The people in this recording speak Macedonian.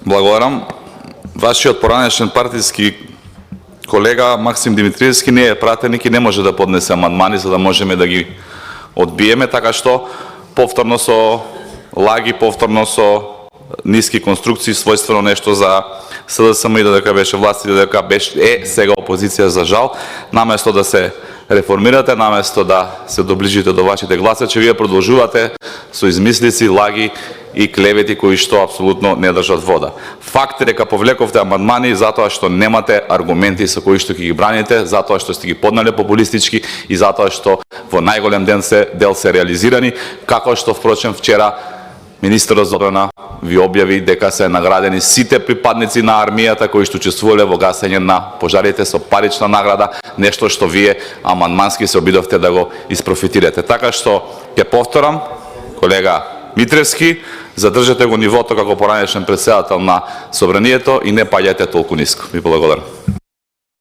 Благодарам. Вашиот поранешен партиски колега Максим Димитриевски не е пратеник и не може да поднесе амандмани за да можеме да ги одбиеме, така што повторно со лаги, повторно со ниски конструкции, својствено нешто за СДСМ и ДДК беше власт и ДДК беше сега опозиција за жал, наместо да се реформирате, наместо да се доближите до вашите гласачи, вие продолжувате со измислици, лаги и клевети кои што апсолутно не држат вода. Факт е дека повлековте амандмани затоа што немате аргументи со кои што ќе ги браните, затоа што сте ги поднале популистички и затоа што во најголем дел се реализирани, како што впрочем вчера министерот за одбрана ви објави дека се наградени сите припадници на армијата кои што учествувале во гасење на пожарите со парична награда, нешто што вие амандмански се обидовте да го испрофитирате. Така што ќе повторам, колега Митревски, задржете го нивото како поранешен претседател на Собранието и не паѓајте толку ниско. Ви благодарам.